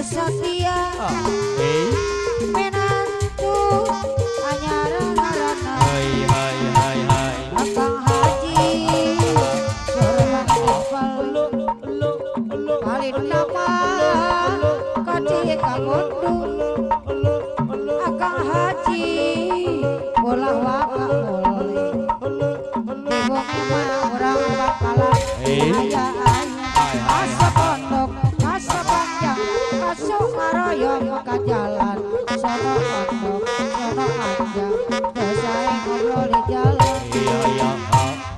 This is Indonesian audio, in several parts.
setia menantu anyaran arana Akang Haji Sorban Iqbal Palin nama Kadi Kagondul Akang Haji bolah waka boleh Dibong emang orang bakalan ayah asa pondok asa panjang asa ngaroyong ka jalan sono pondok sono panjang dosae ngobrol di jalan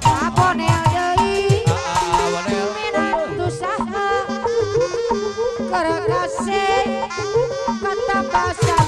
abonel deui minantu saha keur kasih kata basa